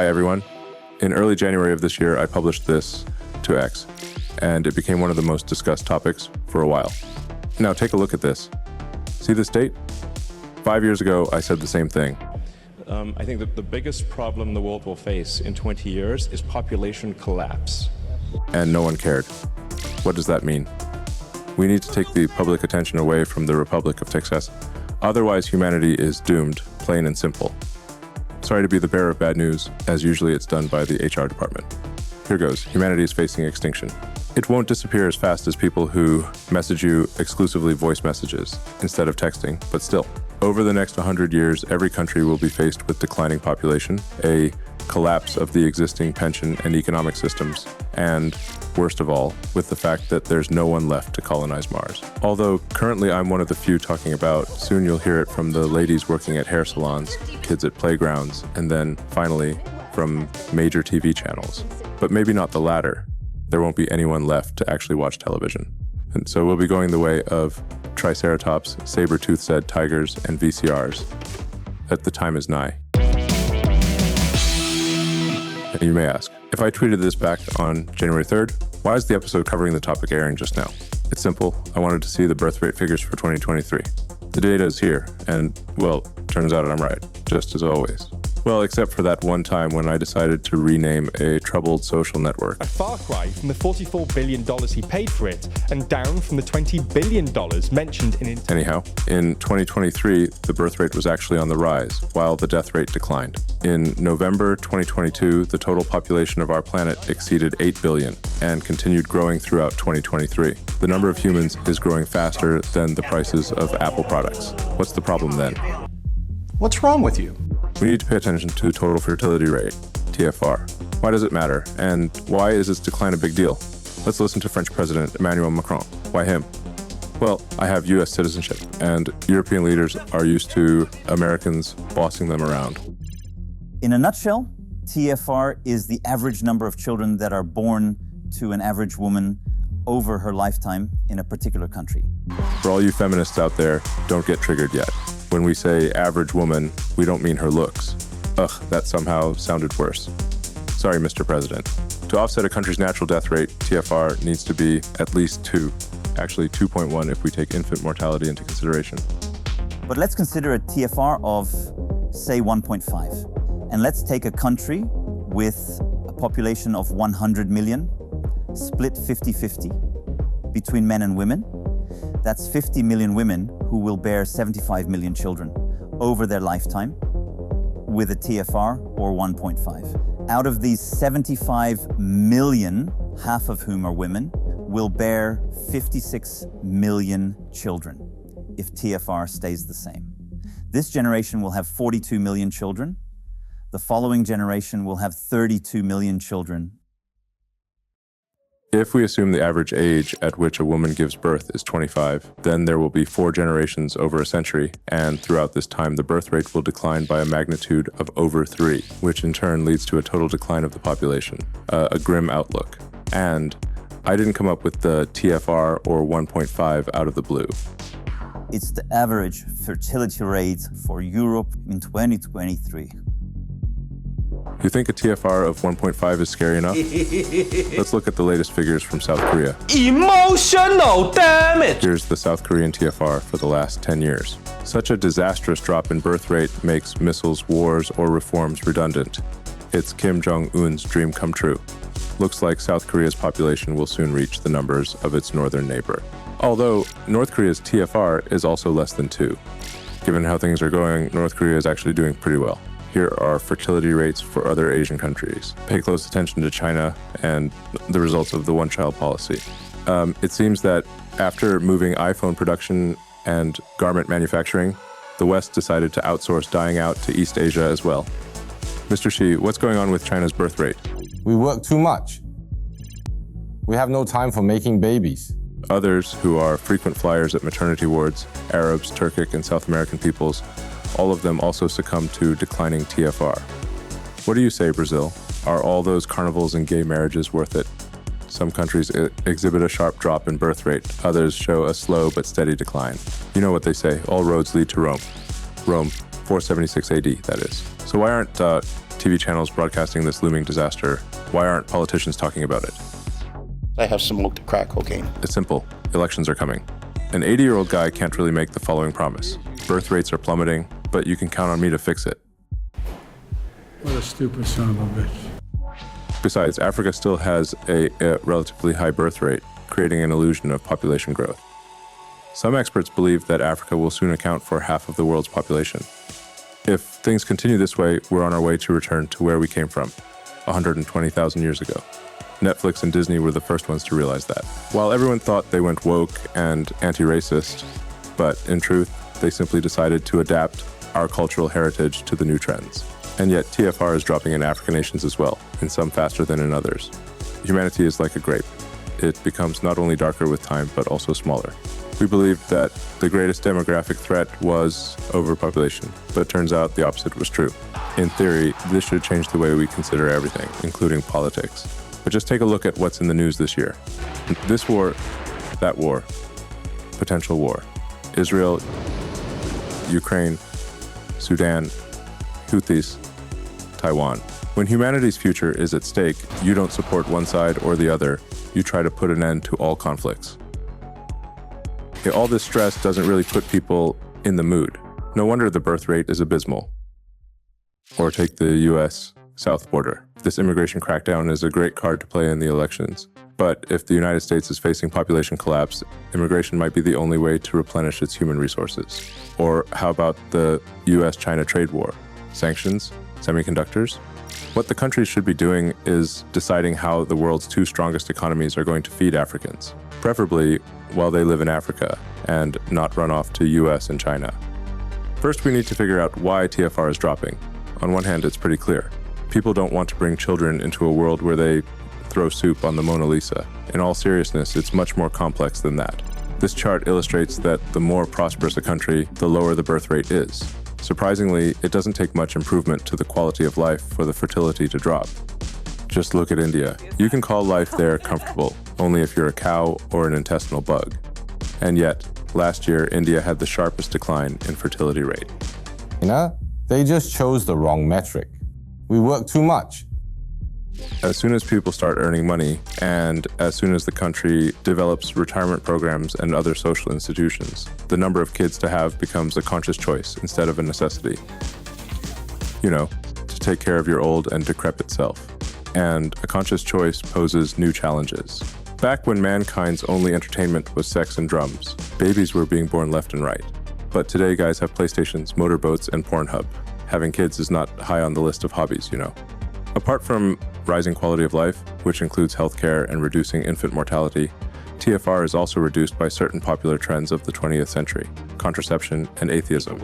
Hi, everyone. In early January of this year, I published this to X, and it became one of the most discussed topics for a while. Now, take a look at this. See this date? 5 years ago, I said the same thing. I think that the biggest problem the world will face in 20 years is population collapse. And no one cared. What does that mean? We need to take the public attention away from the Republic of Texas. Otherwise, humanity is doomed, plain and simple. Sorry to be the bearer of bad news, as usually it's done by the HR department. Here goes. Humanity is facing extinction. It won't disappear as fast as people who message you exclusively voice messages instead of texting, but still. Over the next 100 years, every country will be faced with declining population, a collapse of the existing pension and economic systems, and, worst of all, with the fact that there's no one left to colonize Mars. Although currently I'm one of the few talking about, soon you'll hear it from the ladies working at hair salons, kids at playgrounds, and then, finally, from major TV channels. But maybe not the latter. There won't be anyone left to actually watch television. And so we'll be going the way of Triceratops, saber-toothed tigers, and VCRs. That the time is nigh. And you may ask, if I tweeted this back on January 3rd, why is the episode covering the topic airing just now? It's simple. I wanted to see the birth rate figures for 2023. The data is here, and, well, turns out I'm right, just as always. Well, except for that one time when I decided to rename a troubled social network. A far cry from the $44 billion he paid for it, and down from the $20 billion mentioned in... Anyhow, in 2023, the birth rate was actually on the rise, while the death rate declined. In November 2022, the total population of our planet exceeded 8 billion and continued growing throughout 2023. The number of humans is growing faster than the prices of Apple products. What's the problem then? What's wrong with you? We need to pay attention to total fertility rate, TFR. Why does it matter? And why is its decline a big deal? Let's listen to French President Emmanuel Macron. Why him? Well, I have US citizenship, and European leaders are used to Americans bossing them around. In a nutshell, TFR is the average number of children that are born to an average woman over her lifetime in a particular country. For all you feminists out there, don't get triggered yet. When we say average woman, we don't mean her looks. Ugh, that somehow sounded worse. Sorry, Mr. President. To offset a country's natural death rate, TFR needs to be at least 2. Actually, 2.1 if we take infant mortality into consideration. But let's consider a TFR of, say, 1.5. And let's take a country with a population of 100 million, split 50-50 between men and women. That's 50 million women who will bear 75 million children over their lifetime with a TFR or 1.5. Out of these 75 million, half of whom are women, will bear 56 million children if TFR stays the same. This generation will have 42 million children. The following generation will have 32 million children. If we assume the average age at which a woman gives birth is 25, then there will be 4 generations over a century, and throughout this time the birth rate will decline by a magnitude of over 3, which in turn leads to a total decline of the population. A grim outlook. And I didn't come up with the TFR or 1.5 out of the blue. It's the average fertility rate for Europe in 2023. You think a TFR of 1.5 is scary enough? Let's look at the latest figures from South Korea. Emotional damage! Here's the South Korean TFR for the last 10 years. Such a disastrous drop in birth rate makes missiles, wars, or reforms redundant. It's Kim Jong-un's dream come true. Looks like South Korea's population will soon reach the numbers of its northern neighbor. Although North Korea's TFR is also less than 2. Given how things are going, North Korea is actually doing pretty well. Here are fertility rates for other Asian countries. Pay close attention to China and the results of the one-child policy. It seems that after moving iPhone production and garment manufacturing, the West decided to outsource dyeing out to East Asia as well. Mr. Xi, what's going on with China's birth rate? We work too much. We have no time for making babies. Others, who are frequent flyers at maternity wards, Arabs, Turkic, and South American peoples, all of them also succumb to declining TFR. What do you say, Brazil? Are all those carnivals and gay marriages worth it? Some countries exhibit a sharp drop in birth rate. Others show a slow but steady decline. You know what they say, all roads lead to Rome. Rome, 476 AD, that is. So why aren't TV channels broadcasting this looming disaster, why aren't politicians talking about it? I have smoked crack cocaine. It's simple. Elections are coming. An 80-year-old guy can't really make the following promise. Birth rates are plummeting, but you can count on me to fix it. What a stupid son of a bitch. Besides, Africa still has a relatively high birth rate, creating an illusion of population growth. Some experts believe that Africa will soon account for half of the world's population. If things continue this way, we're on our way to return to where we came from, 120,000 years ago. Netflix and Disney were the first ones to realize that. While everyone thought they went woke and anti-racist, but in truth, they simply decided to adapt our cultural heritage to the new trends. And yet, TFR is dropping in African nations as well, in some faster than in others. Humanity is like a grape. It becomes not only darker with time, but also smaller. We believed that the greatest demographic threat was overpopulation, but it turns out the opposite was true. In theory, this should change the way we consider everything, including politics. But just take a look at what's in the news this year. This war, that war, potential war. Israel, Ukraine, Sudan, Houthis, Taiwan. When humanity's future is at stake, you don't support one side or the other. You try to put an end to all conflicts. All this stress doesn't really put people in the mood. No wonder the birth rate is abysmal. Or take the US south border. This immigration crackdown is a great card to play in the elections. But if the United States is facing population collapse, immigration might be the only way to replenish its human resources. Or how about the US-China trade war? Sanctions? Semiconductors? What the countries should be doing is deciding how the world's two strongest economies are going to feed Africans, preferably while they live in Africa and not run off to US and China. First, we need to figure out why TFR is dropping. On one hand, it's pretty clear. People don't want to bring children into a world where they throw soup on the Mona Lisa. In all seriousness, it's much more complex than that. This chart illustrates that the more prosperous a country, the lower the birth rate is. Surprisingly, it doesn't take much improvement to the quality of life for the fertility to drop. Just look at India. You can call life there comfortable, only if you're a cow or an intestinal bug. And yet, last year, India had the sharpest decline in fertility rate. They just chose the wrong metric. We work too much. As soon as people start earning money, and as soon as the country develops retirement programs and other social institutions, the number of kids to have becomes a conscious choice instead of a necessity. To take care of your old and decrepit self. And a conscious choice poses new challenges. Back when mankind's only entertainment was sex and drums, babies were being born left and right. But today guys have PlayStations, motorboats, and Pornhub. Having kids is not high on the list of hobbies, Apart from rising quality of life, which includes healthcare and reducing infant mortality, TFR is also reduced by certain popular trends of the 20th century, contraception and atheism.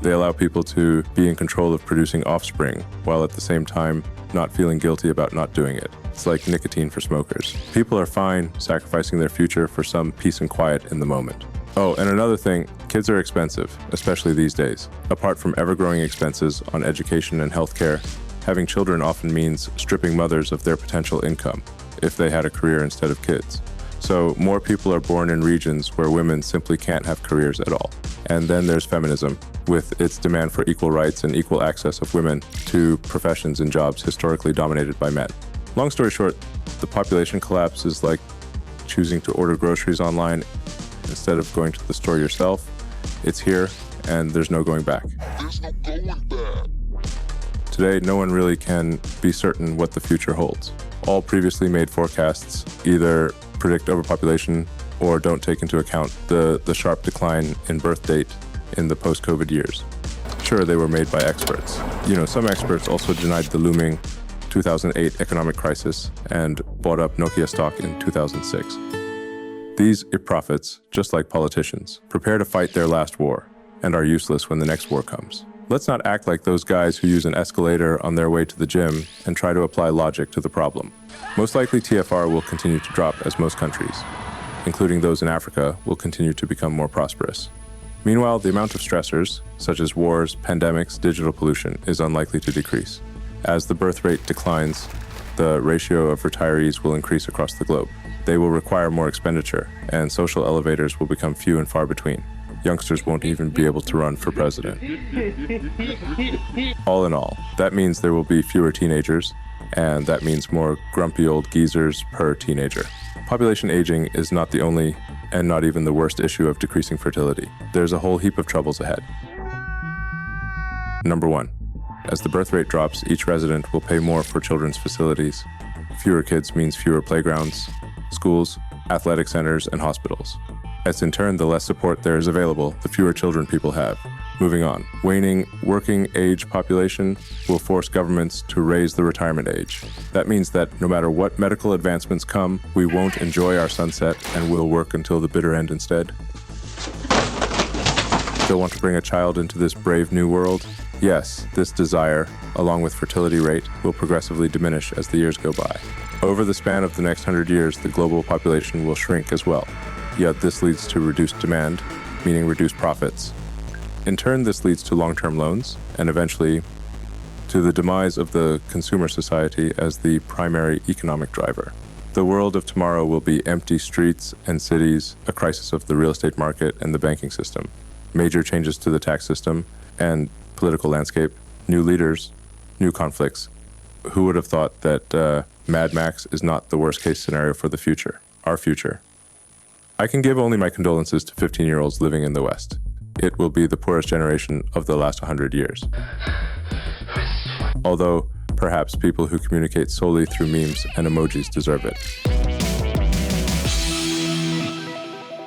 They allow people to be in control of producing offspring, while at the same time not feeling guilty about not doing it. It's like nicotine for smokers. People are fine sacrificing their future for some peace and quiet in the moment. Oh, and another thing, kids are expensive, especially these days. Apart from ever-growing expenses on education and healthcare, having children often means stripping mothers of their potential income if they had a career instead of kids. So more people are born in regions where women simply can't have careers at all. And then there's feminism, with its demand for equal rights and equal access of women to professions and jobs historically dominated by men. Long story short, the population collapse is like choosing to order groceries online instead of going to the store yourself. It's here, and there's no going back. There's no going back. Today, no one really can be certain what the future holds. All previously made forecasts either predict overpopulation or don't take into account the sharp decline in birth date in the post-COVID years. Sure, they were made by experts. Some experts also denied the looming 2008 economic crisis and bought up Nokia stock in 2006. These prophets, just like politicians, prepare to fight their last war and are useless when the next war comes. Let's not act like those guys who use an escalator on their way to the gym and try to apply logic to the problem. Most likely TFR will continue to drop as most countries, including those in Africa, will continue to become more prosperous. Meanwhile, the amount of stressors, such as wars, pandemics, digital pollution, is unlikely to decrease. As the birth rate declines, the ratio of retirees will increase across the globe. They will require more expenditure, and social elevators will become few and far between. youngsters won't even be able to run for president. All in all, that means there will be fewer teenagers, and that means more grumpy old geezers per teenager. Population aging is not the only and not even the worst issue of decreasing fertility. There's a whole heap of troubles ahead. Number 1. As the birth rate drops, each resident will pay more for children's facilities. Fewer kids means fewer playgrounds, schools, athletic centers, and hospitals. As in turn, the less support there is available, the fewer children people have. Moving on, waning working age population will force governments to raise the retirement age. That means that no matter what medical advancements come, we won't enjoy our sunset and will work until the bitter end instead. Still want to bring a child into this brave new world? Yes, this desire, along with fertility rate, will progressively diminish as the years go by. Over the span of the next 100 years, the global population will shrink as well. Yet this leads to reduced demand, meaning reduced profits. In turn, this leads to long-term loans, and eventually to the demise of the consumer society as the primary economic driver. The world of tomorrow will be empty streets and cities, a crisis of the real estate market and the banking system, major changes to the tax system and political landscape, new leaders, new conflicts. Who would have thought that Mad Max is not the worst-case scenario for the future, our future? I can give only my condolences to 15-year-olds living in the West. It will be the poorest generation of the last 100 years. Although, perhaps people who communicate solely through memes and emojis deserve it.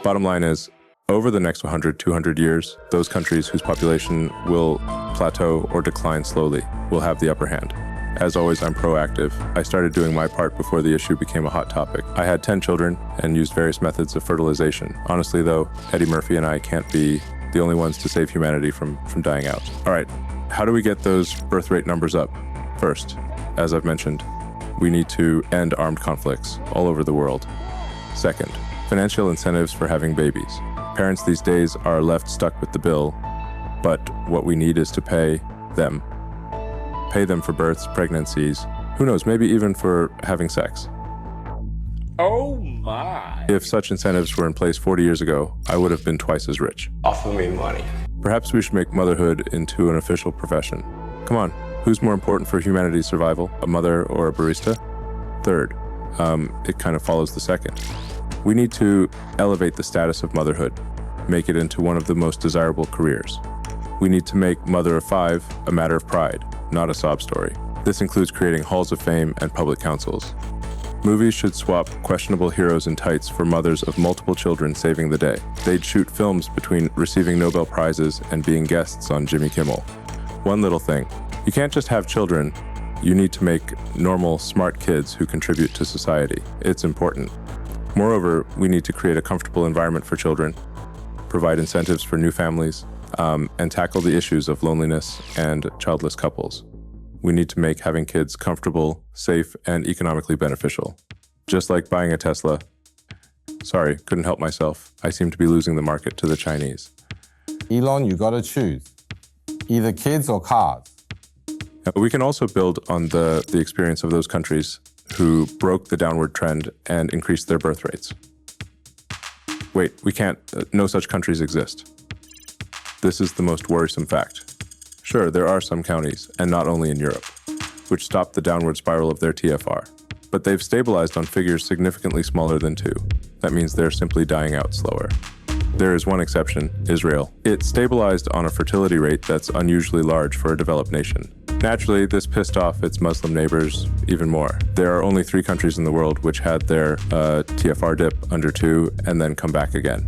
Bottom line is, over the next 100, 200 years, those countries whose population will plateau or decline slowly will have the upper hand. As always, I'm proactive. I started doing my part before the issue became a hot topic. I had 10 children and used various methods of fertilization. Honestly, though, Eddie Murphy and I can't be the only ones to save humanity from dying out. All right, how do we get those birth rate numbers up? First, as I've mentioned, we need to end armed conflicts all over the world. Second, financial incentives for having babies. Parents these days are left stuck with the bill, but what we need is to pay them for births, pregnancies, who knows, maybe even for having sex. Oh my. If such incentives were in place 40 years ago, I would have been twice as rich. Offer me money. Perhaps we should make motherhood into an official profession. Come on, who's more important for humanity's survival, a mother or a barista? Third, it kind of follows the second. We need to elevate the status of motherhood, make it into one of the most desirable careers. We need to make Mother of Five a matter of pride, not a sob story. This includes creating halls of fame and public councils. Movies should swap questionable heroes in tights for mothers of multiple children saving the day. They'd shoot films between receiving Nobel Prizes and being guests on Jimmy Kimmel. One little thing, you can't just have children, you need to make normal, smart kids who contribute to society. It's important. Moreover, we need to create a comfortable environment for children, provide incentives for new families, and tackle the issues of loneliness and childless couples. We need to make having kids comfortable, safe, and economically beneficial. Just like buying a Tesla. Sorry, couldn't help myself. I seem to be losing the market to the Chinese. Elon, you gotta choose. Either kids or cars. We can also build on the experience of those countries who broke the downward trend and increased their birth rates. Wait, we can't. No such countries exist. This is the most worrisome fact. Sure, there are some counties, and not only in Europe, which stopped the downward spiral of their TFR, but they've stabilized on figures significantly smaller than 2. That means they're simply dying out slower. There is one exception, Israel. It stabilized on a fertility rate that's unusually large for a developed nation. Naturally, this pissed off its Muslim neighbors even more. There are only 3 countries in the world which had their TFR dip under 2 and then come back again.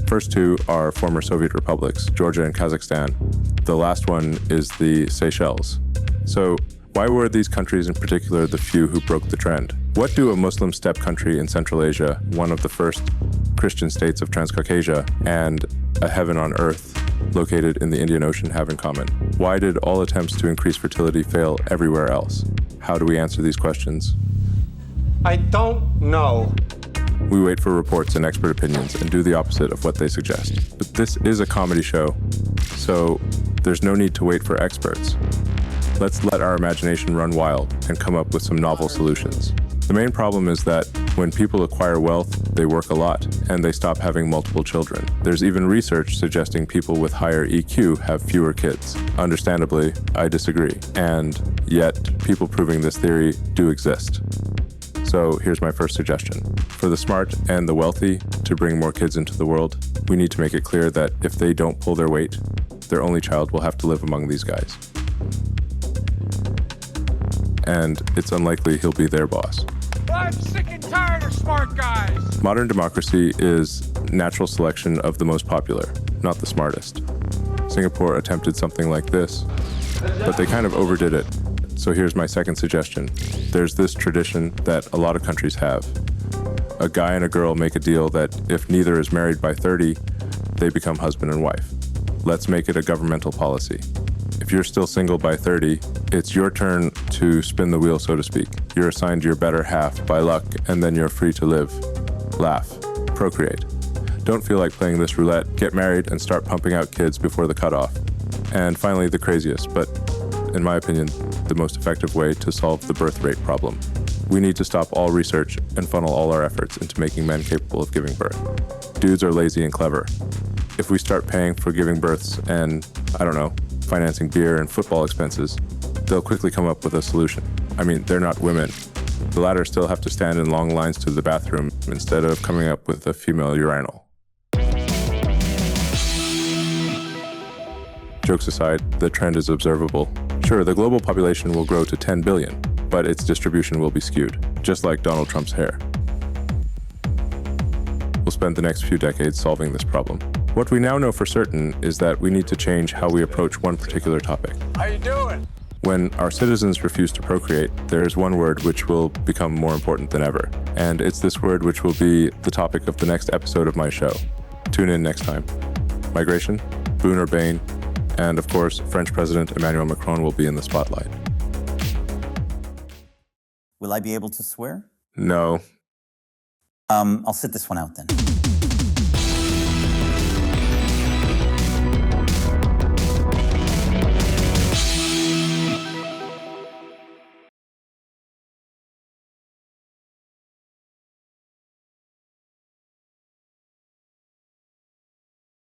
First 2 are former Soviet republics, Georgia and Kazakhstan. The last one is the Seychelles. So why were these countries in particular the few who broke the trend? What do a Muslim steppe country in Central Asia, one of the first Christian states of Transcaucasia, and a heaven on earth located in the Indian Ocean have in common? Why did all attempts to increase fertility fail everywhere else? How do we answer these questions? I don't know. We wait for reports and expert opinions and do the opposite of what they suggest. But this is a comedy show, so there's no need to wait for experts. Let's let our imagination run wild and come up with some novel solutions. The main problem is that When people acquire wealth, they work a lot, and they stop having multiple children. There's even research suggesting people with higher EQ have fewer kids. Understandably, I disagree, and yet people proving this theory do exist. So here's my first suggestion. For the smart and the wealthy to bring more kids into the world, we need to make it clear that if they don't pull their weight, their only child will have to live among these guys. And it's unlikely he'll be their boss. I'm sick and tired of smart guys. Modern democracy is natural selection of the most popular, not the smartest. Singapore attempted something like this, but they kind of overdid it. So here's my second suggestion. There's this tradition that a lot of countries have. A guy and a girl make a deal that if neither is married by 30, they become husband and wife. Let's make it a governmental policy. If you're still single by 30, it's your turn to spin the wheel, so to speak. You're assigned your better half by luck, and then you're free to live, laugh, procreate. Don't feel like playing this roulette. Get married and start pumping out kids before the cutoff. And finally, the craziest, but in my opinion, the most effective way to solve the birth rate problem. We need to stop all research and funnel all our efforts into making men capable of giving birth. Dudes are lazy and clever. If we start paying for giving births and, financing beer and football expenses, they'll quickly come up with a solution. I mean, they're not women. The latter still have to stand in long lines to the bathroom instead of coming up with a female urinal. Jokes aside, the trend is observable. Sure, the global population will grow to 10 billion, but its distribution will be skewed, just like Donald Trump's hair. We'll spend the next few decades solving this problem. What we now know for certain is that we need to change how we approach one particular topic. How you doing? When our citizens refuse to procreate, there is one word which will become more important than ever. And it's this word which will be the topic of the next episode of my show. Tune in next time. Migration, boon or bane, and of course, French President Emmanuel Macron will be in the spotlight. Will I be able to swear? No. I'll sit this one out then.